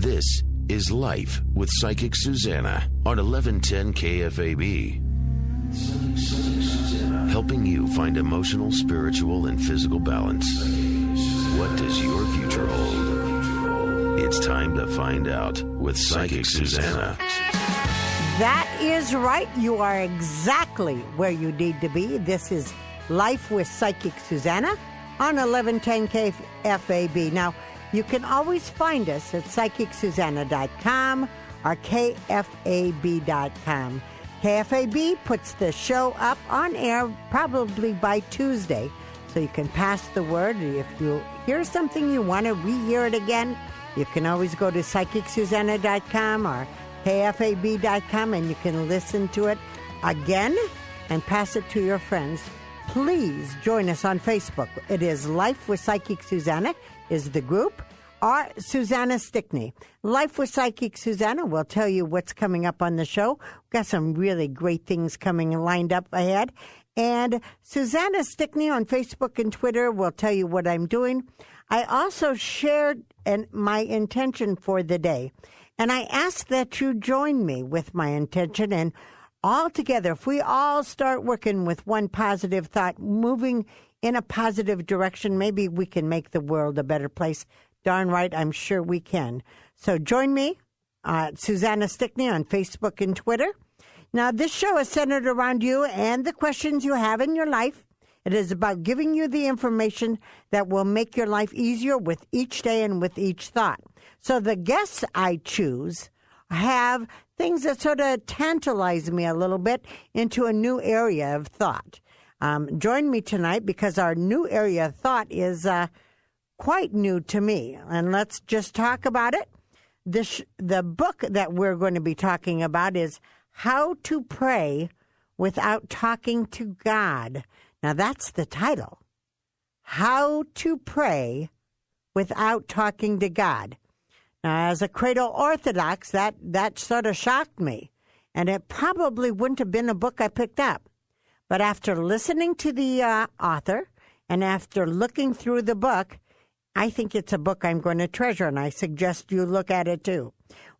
This is Life with Psychic Suzanna on 1110 KFAB. Helping you find emotional, spiritual, and physical balance. What does your future hold? It's time to find out with Psychic Suzanna. That is right. You are exactly where you need to be. This is Life with Psychic Suzanna on 1110 KFAB. Now, you can always find us at psychicsuzanna.com or KFAB.com. KFAB puts the show up on air probably by Tuesday, so you can pass the word. If you hear something you want to rehear it again, you can always go to psychicsuzanna.com or KFAB.com and you can listen to it again and pass it to your friends. Please join us on Facebook. It is Life with Psychic Suzanna is the group, or Susanna Stickney. Life with Psychic Suzanna will tell you what's coming up on the show. We've got some really great things coming lined up ahead. And Susanna Stickney on Facebook and Twitter will tell you what I'm doing. I also shared my intention for the day. And I ask that you join me with my intention. And all together, if we all start working with one positive thought, moving in a positive direction, maybe we can make the world a better place. Darn right, I'm sure we can. So join me, Susanna Stickney, on Facebook and Twitter. Now, this show is centered around you and the questions you have in your life. It is about giving you the information that will make your life easier with each day and with each thought. So the guests I choose have things that sort of tantalize me a little bit into a new area of thought. Join me tonight because our new area of thought is quite new to me. And let's just talk about it. The book that we're going to be talking about is How to Pray Without Talking to God. Now, that's the title. How to Pray Without Talking to God. Now, as a cradle Orthodox, that sort of shocked me. And it probably wouldn't have been a book I picked up. But after listening to the author and after looking through the book, I think it's a book I'm going to treasure, and I suggest you look at it too.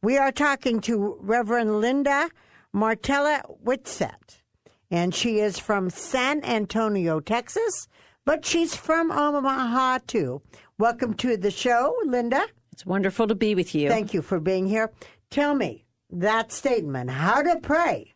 We are talking to Rev Linda Martella-Whitsett, and she is from San Antonio, Texas, but she's from Omaha too. Welcome to the show, Linda. It's wonderful to be with you. Thank you for being here. Tell me that statement, how to pray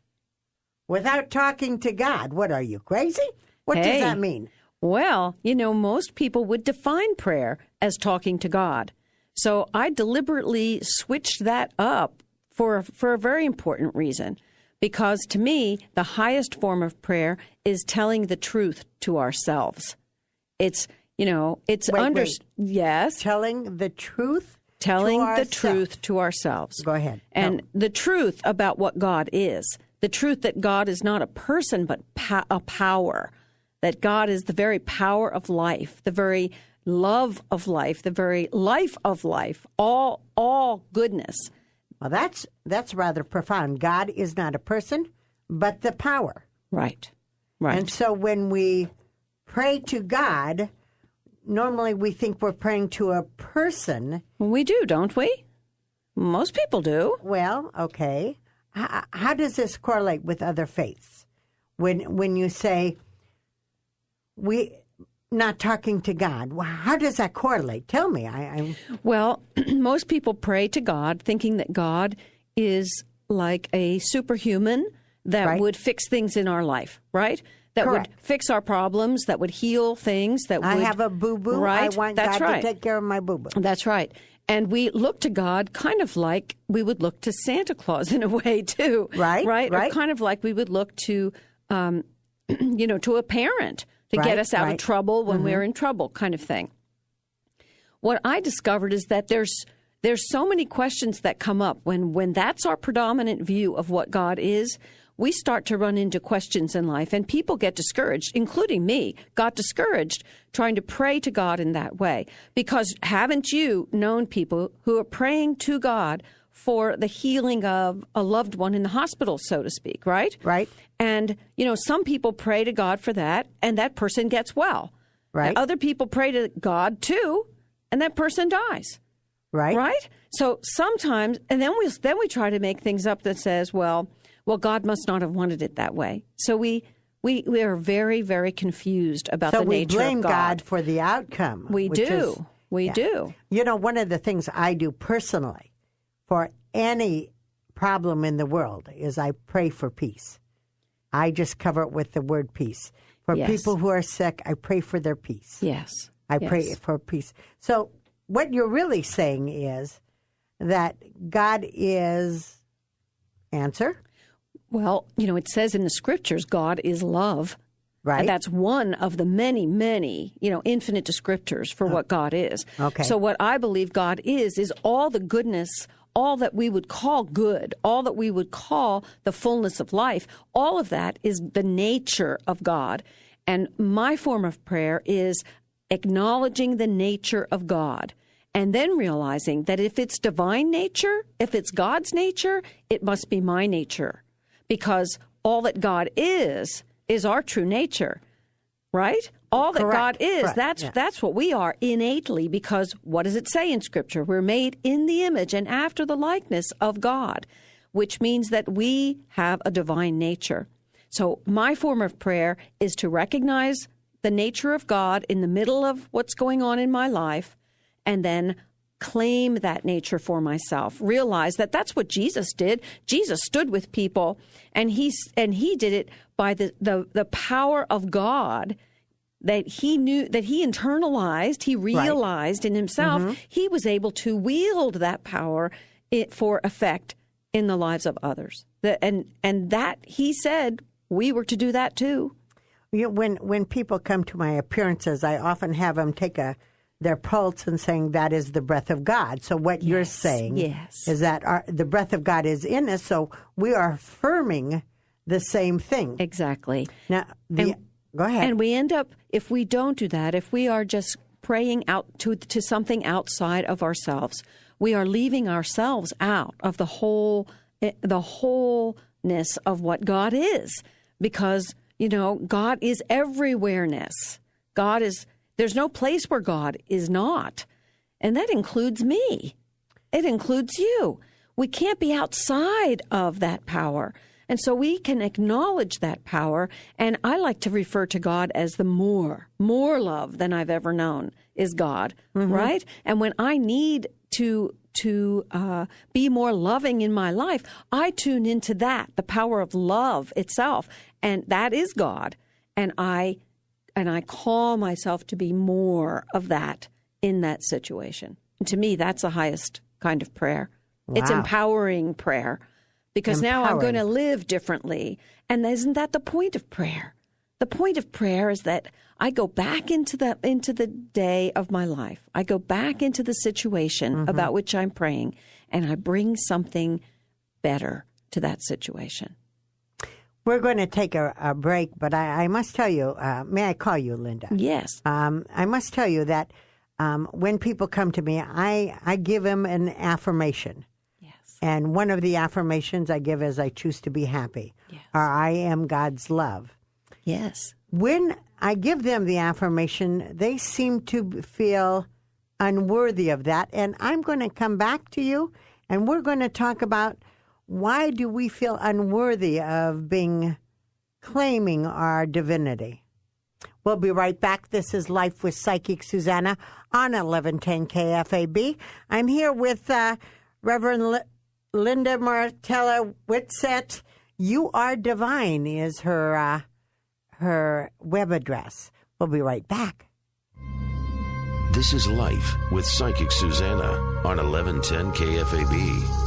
without talking to God. What are you, crazy? What does that mean? Well, most people would define prayer as talking to God. So I deliberately switched that up for a very important reason. Because to me, the highest form of prayer is telling the truth to ourselves. It's, yes. Telling the truth? Telling the truth to ourselves. Go ahead. And the truth about what God is. The truth that God is not a person, but a power. That God is the very power of life, the very love of life, the very life of life, all goodness. Well, that's rather profound. God is not a person, but the power. Right. And so when we pray to God, normally we think we're praying to a person. We do, don't we? Most people do. Well, okay. How does this correlate with other faiths? When you say we not talking to God, how does that correlate? Tell me. Well, most people pray to God thinking that God is like a superhuman that would fix things in our life, right? That Correct. would fix our problems, that would heal things. I have a boo-boo. Right? I want That's God right. to take care of my boo-boo. That's right. And we look to God kind of like we would look to Santa Claus in a way, too. Right. Or kind of like we would look to, to a parent to get us out of trouble when we're in trouble, kind of thing. What I discovered is that there's so many questions that come up when that's our predominant view of what God is. We start to run into questions in life, and people get discouraged, including me, got discouraged trying to pray to God in that way. Because haven't you known people who are praying to God for the healing of a loved one in the hospital, so to speak, right? Right. And, some people pray to God for that, and that person gets well. Right. And other people pray to God, too, and that person dies. Right? So sometimes, and then we try to make things up that says, well, God must not have wanted it that way. So we are very, very confused about the nature of God. So we blame God for the outcome. We do. We do. You know, one of the things I do personally for any problem in the world is I pray for peace. I just cover it with the word peace. For people who are sick, I pray for their peace. Yes. I pray for peace. So what you're really saying is that God is answer. Well, you know, it says in the scriptures, God is love. Right. And that's one of the many, many, infinite descriptors for what God is. Okay. So what I believe God is all the goodness, all that we would call good, all that we would call the fullness of life, all of that is the nature of God. And my form of prayer is acknowledging the nature of God and then realizing that if it's divine nature, if it's God's nature, it must be my nature. Because all that God is our true nature, right? All that God is, that's what we are innately, because what does it say in Scripture? We're made in the image and after the likeness of God, which means that we have a divine nature. So my form of prayer is to recognize the nature of God in the middle of what's going on in my life, and then claim that nature for myself. Realize that that's what Jesus did. Jesus stood with people, and he did it by the power of God that he knew, that he internalized, he realized in himself. Mm-hmm. He was able to wield that power for effect in the lives of others. And that he said we were to do that too. When people come to my appearances, I often have them take their pulse and saying that is the breath of God. So what you're saying is that the breath of God is in us, so we are affirming the same thing. Exactly. Now, go ahead. And we end up, if we don't do that, if we are just praying out to something outside of ourselves, we are leaving ourselves out of the wholeness of what God is. Because, God is everywhere-ness. There's no place where God is not. And that includes me. It includes you. We can't be outside of that power. And so we can acknowledge that power. And I like to refer to God as the more love than I've ever known is God, right? And when I need to be more loving in my life, I tune into that, the power of love itself. And that is God. And I call myself to be more of that in that situation. And to me, that's the highest kind of prayer. Wow. It's empowering prayer, because now I'm going to live differently. And isn't that the point of prayer? The point of prayer is that I go back into the day of my life. I go back into the situation about which I'm praying, and I bring something better to that situation. We're going to take a break, but I must tell you, may I call you Linda? Yes. I must tell you that when people come to me, I give them an affirmation. Yes. And one of the affirmations I give is I choose to be happy. Yes. Or I am God's love. Yes. When I give them the affirmation, they seem to feel unworthy of that. And I'm going to come back to you, and we're going to talk about why do we feel unworthy of claiming our divinity. We'll be right back. This is Life with Psychic Suzanna on 1110 KFAB. I'm here with Rev Linda Martella-Whitsett. You Are Divine is her web address. We'll be right back. This is Life with Psychic Suzanna on 1110 KFAB.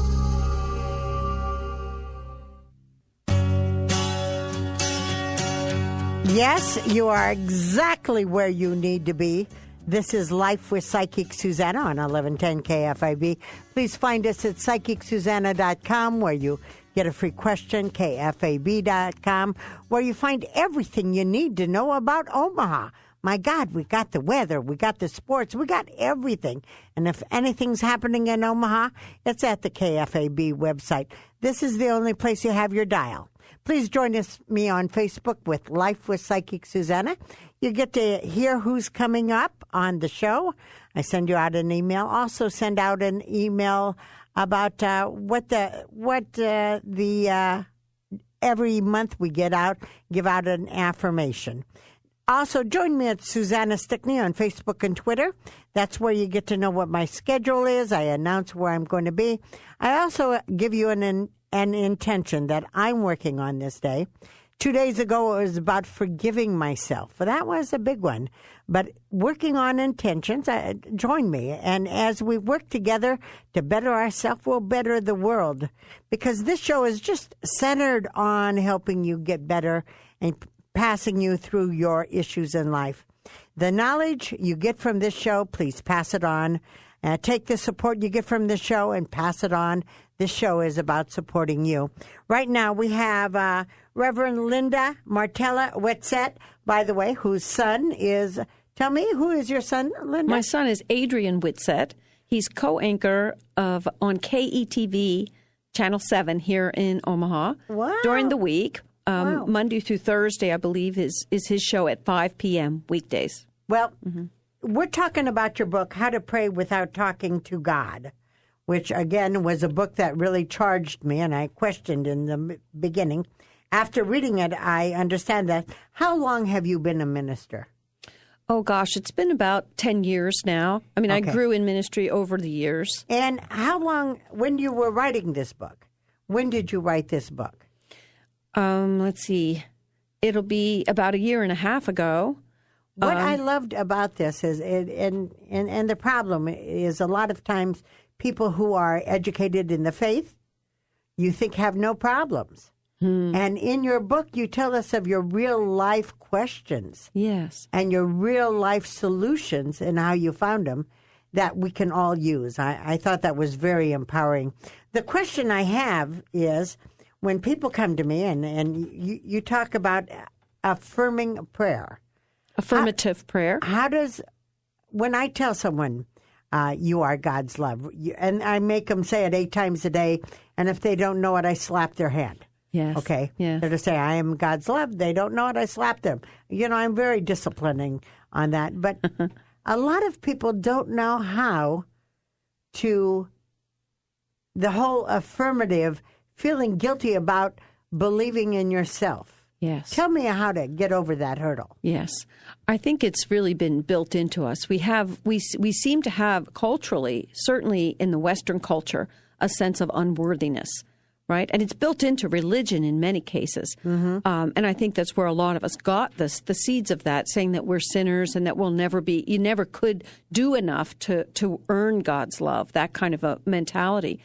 Yes, you are exactly where you need to be. This is Life with Psychic Suzanna on 1110 KFAB. Please find us at PsychicSuzanna.com, where you get a free question, KFAB.com, where you find everything you need to know about Omaha. My God, we got the weather, we got the sports, we got everything. And if anything's happening in Omaha, it's at the KFAB website. This is the only place you have your dial. Please join me on Facebook with Life with Psychic Suzanna. You get to hear who's coming up on the show. I send you out an email. Also send out an email about every month we give out an affirmation. Also, join me at Susanna Stickney on Facebook and Twitter. That's where you get to know what my schedule is. I announce where I'm going to be. I also give you an intention that I'm working on this day. 2 days ago, it was about forgiving myself. Well, that was a big one. But working on intentions, join me. And as we work together to better ourselves, we'll better the world. Because this show is just centered on helping you get better and passing you through your issues in life. The knowledge you get from this show, please pass it on. Take the support you get from this show and pass it on. This show is about supporting you. Right now we have Rev Linda Martella-Whitsett, by the way, whose son is... Tell me, who is your son, Linda? My son is Adrian Whitsett. He's co-anchor on KETV Channel 7 here in Omaha. Wow. During the week. Wow. Monday through Thursday, I believe, is his show at 5 p.m. weekdays. Well, we're talking about your book, How to Pray Without Talking to God, which, again, was a book that really charged me, and I questioned in the beginning. After reading it, I understand that. How long have you been a minister? Oh, gosh, it's been about 10 years now. I mean, Okay. I grew in ministry over the years. And how long, when you were writing this book, when did you write this book? Let's see. It'll be about a year and a half ago. What I loved about this is, and the problem is a lot of times people who are educated in the faith, you think have no problems. And in your book, you tell us of your real life questions. Yes. And your real life solutions and how you found them that we can all use. I thought that was very empowering. The question I have is, when people come to me and you talk about affirming prayer. Affirmative prayer. How does, when I tell someone you are God's love, and I make them say it 8 times a day, and if they don't know it, I slap their hand. Yes. Okay? Yes. They're to say, I am God's love. They don't know it, I slap them. You know, I'm very disciplining on that. But a lot of people don't know how to, the whole affirmative, feeling guilty about believing in yourself. Yes. Tell me how to get over that hurdle. Yes. I think it's really been built into us. We seem to have culturally, certainly in the Western culture, a sense of unworthiness, right? And it's built into religion in many cases. And I think that's where a lot of us got the seeds of that, saying that we're sinners and that we'll never be, you never could do enough to earn God's love, that kind of a mentality.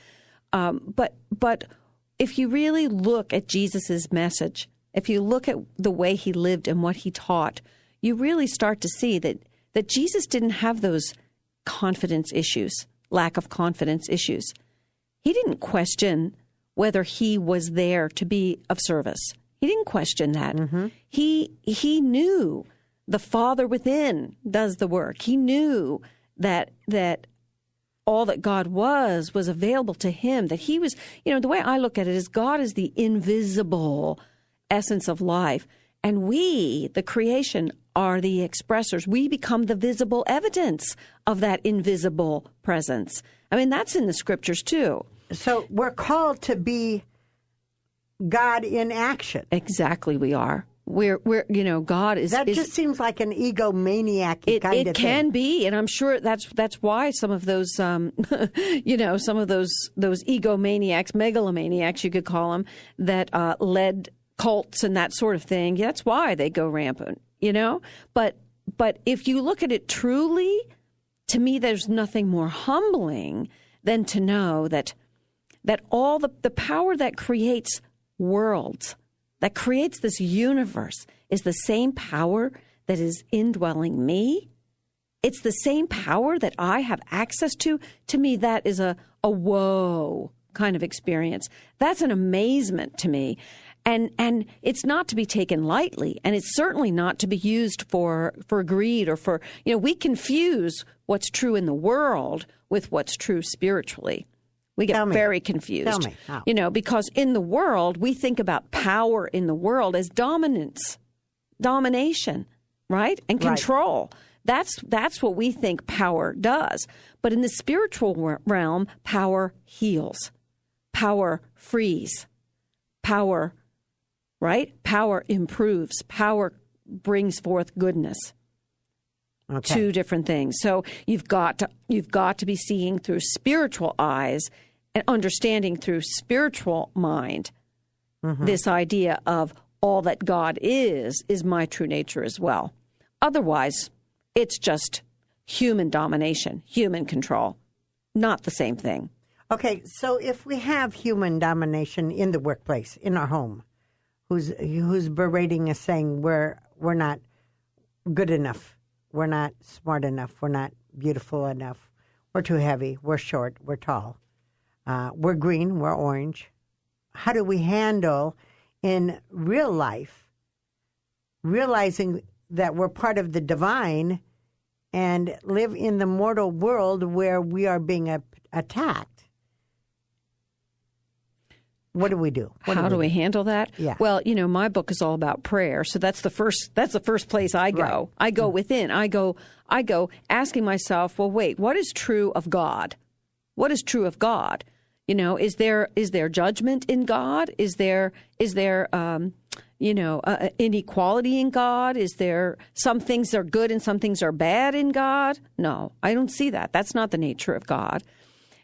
But if you really look at Jesus's message, if you look at the way he lived and what he taught, you really start to see that Jesus didn't have those confidence issues, lack of confidence issues. He didn't question whether he was there to be of service. He didn't question that. He knew the Father within does the work. He knew that all that God was available to him, that he was, the way I look at it is God is the invisible essence of life. And we, the creation, are the expressors. We become the visible evidence of that invisible presence. I mean, that's in the scriptures too. So we're called to be God in action. Exactly, we are. We're God is. That just seems like an egomaniac kind of thing. It can be, and I'm sure that's why some of those, some of those egomaniacs, megalomaniacs, you could call them, that led cults and that sort of thing. That's why they go rampant. But if you look at it truly, to me, there's nothing more humbling than to know that all the power that creates worlds, that creates this universe, is the same power that is indwelling me. It's the same power that I have access to. To me, that is a whoa kind of experience. That's an amazement to me. And it's not to be taken lightly, and it's certainly not to be used for greed or for, we confuse what's true in the world with what's true spiritually. We get very confused. Tell me how. Because in the world, we think about power in the world as domination, right? And control. That's what we think power does. But in the spiritual realm, power heals. Power frees. Power, right? Power improves. Power brings forth goodness. Okay. Two different things. So you've got to be seeing through spiritual eyes and understanding through spiritual mind this idea of all that God is my true nature as well. Otherwise, it's just human domination, human control. Not the same thing. Okay, so if we have human domination in the workplace, in our home, who's berating us, saying we're not good enough, we're not smart enough, we're not beautiful enough, we're too heavy, we're short, we're tall, we're green, we're orange. How do we handle in real life realizing that we're part of the divine and live in the mortal world where we are being attacked? What do we do? How do we handle that? Yeah. Well, my book is all about prayer, so that's the first place I go. Right. I go within. I go asking myself, well, wait, what is true of God? What is true of God? Is there judgment in God? Is there inequality in God? Is there some things are good and some things are bad in God? No, I don't see that. That's not the nature of God.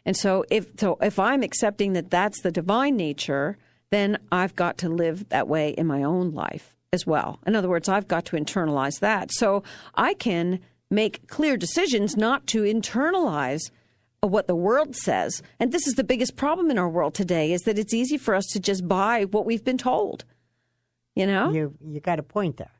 And so if I'm accepting that that's the divine nature, then I've got to live that way in my own life as well. In other words, I've got to internalize that. So I can make clear decisions not to internalize what the world says. And this is the biggest problem in our world today, is that it's easy for us to just buy what we've been told. You got a point there.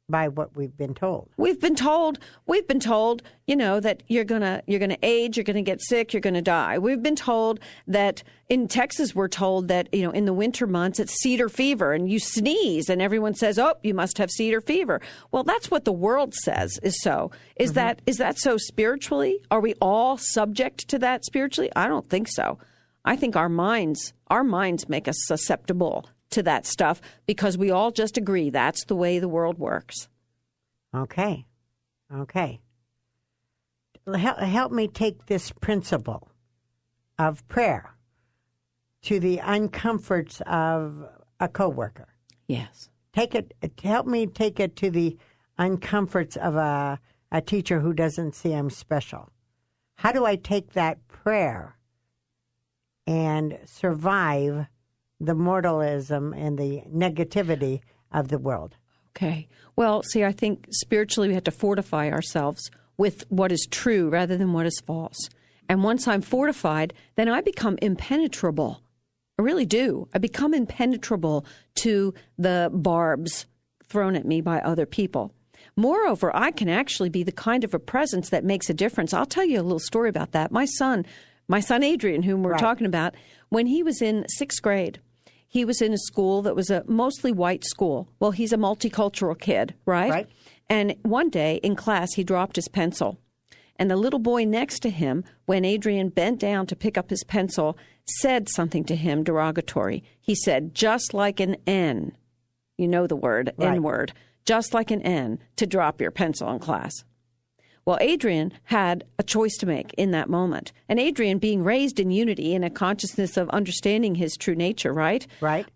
By what we've been told. We've been told, that you're gonna age, you're gonna get sick, you're gonna die. We've been told that in Texas, we're told that, in the winter months, it's cedar fever and you sneeze and everyone says, oh, you must have cedar fever. Well, that's what the world says is so. Is that so spiritually? Are we all subject to that spiritually? I don't think so. I think our minds make us susceptible to that stuff because we all just agree that's the way the world works. Okay. Help me take this principle of prayer to the uncomforts of a coworker. Yes. Help me take it to the uncomforts of a teacher who doesn't see I'm special. How do I take that prayer and survive the mortalism and the negativity of the world? Okay. Well, see, I think spiritually we have to fortify ourselves with what is true rather than what is false. And once I'm fortified, then I become impenetrable. I really do. I become impenetrable to the barbs thrown at me by other people. Moreover, I can actually be the kind of a presence that makes a difference. I'll tell you a little story about that. My son Adrian, whom we're talking about, when he was in 6th grade, he was in a school that was a mostly white school. Well, he's a multicultural kid, right? And one day in class, he dropped his pencil. And the little boy next to him, when Adrian bent down to pick up his pencil, said something to him derogatory. He said, just like an N, you know the word, N-word, just like an N, to drop your pencil in class. Well, Adrian had a choice to make in that moment. And Adrian, being raised in unity in a consciousness of understanding his true nature, right? Right.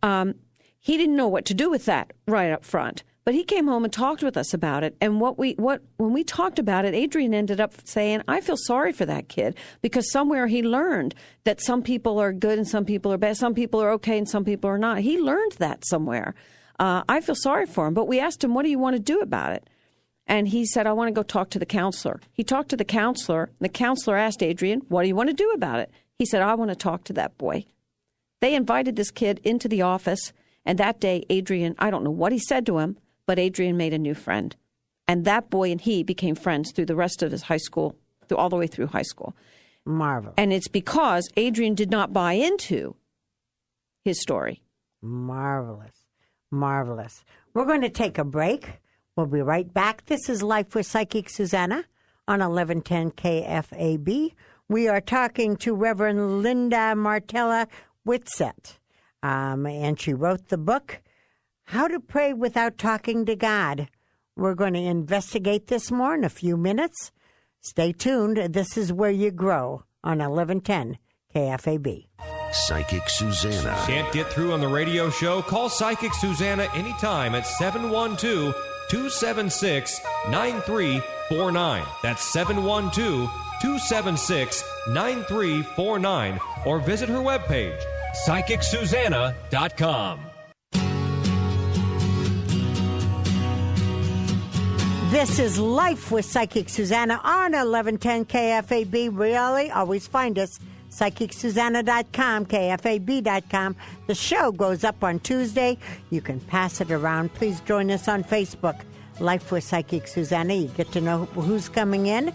He didn't know what to do with that right up front. But he came home and talked with us about it. And when we talked about it, Adrian ended up saying, I feel sorry for that kid because somewhere he learned that some people are good and some people are bad. Some people are okay and some people are not. He learned that somewhere. I feel sorry for him. But we asked him, what do you want to do about it? And he said, I want to go talk to the counselor. He talked to the counselor. The counselor asked Adrian, what do you want to do about it? He said, I want to talk to that boy. They invited this kid into the office. And that day, Adrian, I don't know what he said to him, but Adrian made a new friend. And that boy and he became friends through the rest of his high school, all the way through high school. Marvelous. And it's because Adrian did not buy into his story. Marvelous. We're going to take a break. We'll be right back. This is Life with Psychic Suzanna on 1110 KFAB. We are talking to Rev Linda Martella-Whitsett, and she wrote the book, How to Pray Without Talking to God. We're going to investigate this more in a few minutes. Stay tuned. This is where you grow on 1110 KFAB. Psychic Suzanna. Can't get through on the radio show? Call Psychic Suzanna anytime at 712-276-9349. That's 712-276-9349. Or visit her webpage, PsychicSuzanna.com. This is Life with Psychic Suzanna on 1110 KFAB. Really, always find us, PsychicSuzanna.com, KFAB.com. The show goes up on Tuesday. You can pass it around. Please join us on Facebook, Life with Psychic Suzanna. You get to know who's coming in.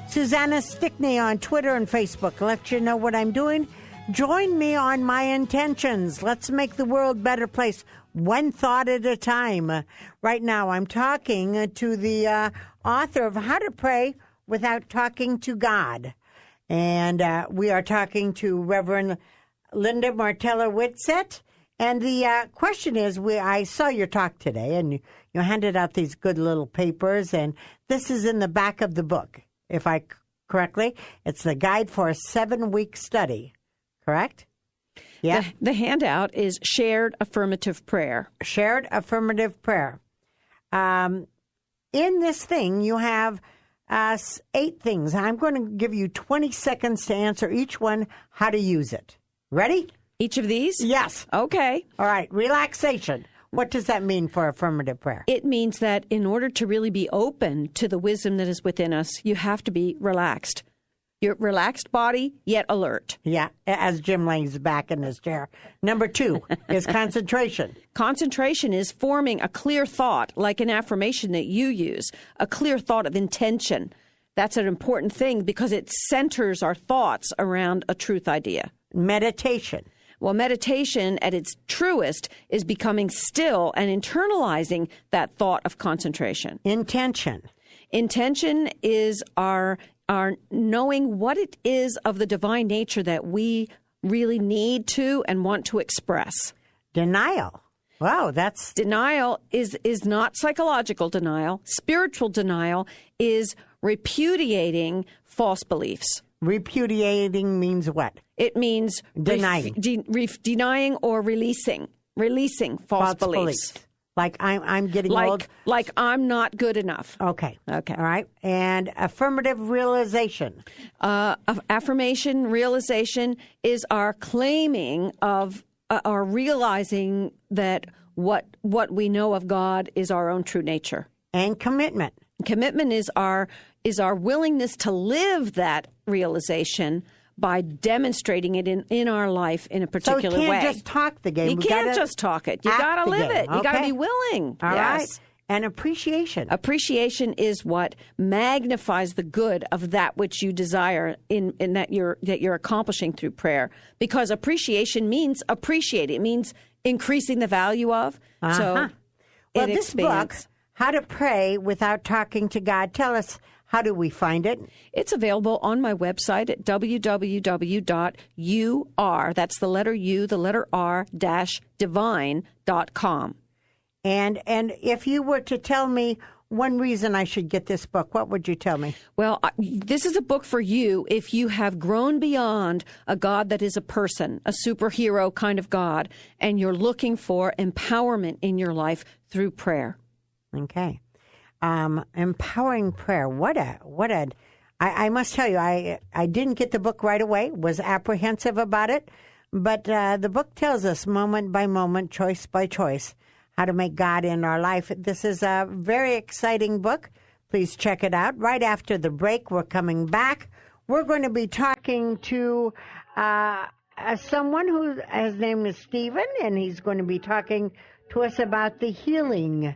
Susanna Stickney on Twitter and Facebook. Let you know what I'm doing. Join me on my intentions. Let's make the world a better place, one thought at a time. Right now, I'm talking to the author of How to Pray Without Talking to God. And we are talking to Rev Linda Martella-Whitsett. And the question is, I saw your talk today, and you handed out these good little papers, and this is in the back of the book, if I correctly. It's the guide for a 7-week study, correct? Yeah. The handout is Shared Affirmative Prayer. Shared Affirmative Prayer. In this thing, you have 8 things. I'm going to give you 20 seconds to answer each one, how to use it. Ready? Each of these? Yes. Okay. All right. Relaxation. What does that mean for affirmative prayer? It means that in order to really be open to the wisdom that is within us, you have to be relaxed. Your relaxed body, yet alert. Yeah, as Jim lays back in his chair. Number 2 is concentration. Concentration is forming a clear thought, like an affirmation that you use, a clear thought of intention. That's an important thing because it centers our thoughts around a truth idea. Meditation. Well, meditation at its truest is becoming still and internalizing that thought of concentration. Intention. Intention is our knowing what it is of the divine nature that we really need to and want to express. Denial. Wow, that's... Denial is not psychological denial. Spiritual denial is repudiating false beliefs. Repudiating means what? It means denying. Denying or releasing false beliefs. Like I'm getting old. Like I'm not good enough. Okay. All right. And affirmative realization. Affirmation realization is our claiming of our realizing that what we know of God is our own true nature. And commitment. Commitment is our willingness to live that realization by demonstrating it in our life in a particular way. So you can't just talk the game. You can't just talk it. You got to live it. You got to be willing. All right. And appreciation. Appreciation is what magnifies the good of that which you desire in that you're accomplishing through prayer. Because appreciation means appreciate. It means increasing the value of. So well, this book, How to Pray Without Talking to God, tell us, how do we find it? It's available on my website at www.ur, that's the letter U, the letter R, -divine.com. And if you were to tell me one reason I should get this book, what would you tell me? Well, this is a book for you if you have grown beyond a God that is a person, a superhero kind of God, and you're looking for empowerment in your life through prayer. Okay. Empowering prayer. I must tell you, I didn't get the book right away, was apprehensive about it, but the book tells us moment by moment, choice by choice, how to make God in our life. This is a very exciting book. Please check it out. Right after the break, we're coming back. We're going to be talking to someone his name is Stephen, and he's going to be talking to us about the healing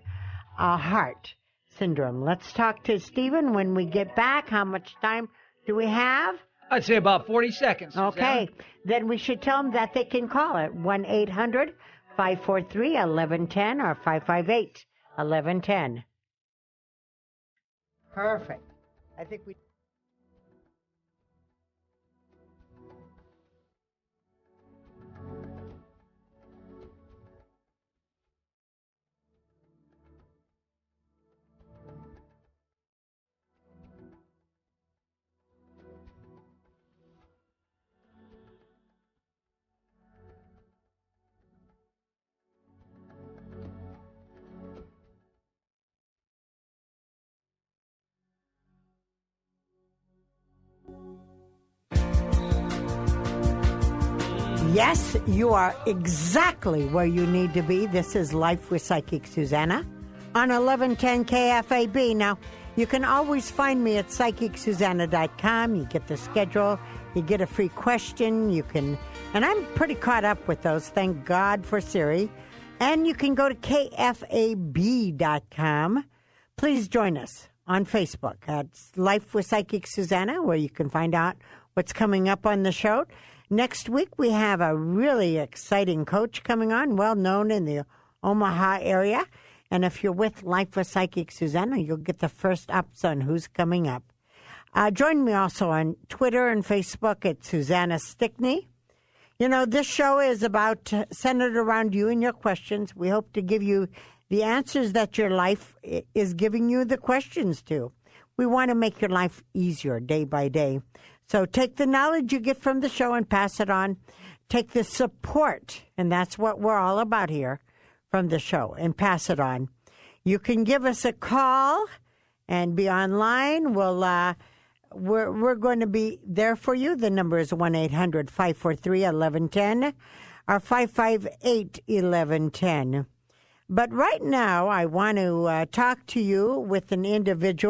heart syndrome. Let's talk to Stephen when we get back. How much time do we have? I'd say about 40 seconds. Okay. Susanna. Then we should tell them that they can call it 1-800-543-1110 or 558-1110. Perfect. I think we... Yes, you are exactly where you need to be. This is Life with Psychic Suzanna on 1110 KFAB. Now, you can always find me at psychicsuzanna.com. You get the schedule, you get a free question, and I'm pretty caught up with those, thank God for Siri. And you can go to KFAB.com. Please join us on Facebook at Life with Psychic Suzanna, where you can find out what's coming up on the show. Next week, we have a really exciting coach coming on, well known in the Omaha area. And if you're with Life with Psychic Suzanna, you'll get the first ups on who's coming up. Join me also on Twitter and Facebook at Susanna Stickney. You know, this show is centered around you and your questions. We hope to give you the answers that your life is giving you the questions to. We want to make your life easier day by day. So take the knowledge you get from the show and pass it on. Take the support, and that's what we're all about here from the show, and pass it on. You can give us a call and be online. We're going to be there for you. The number is 1-800-543-1110 or 558-1110. But right now, I want to talk to you with an individual.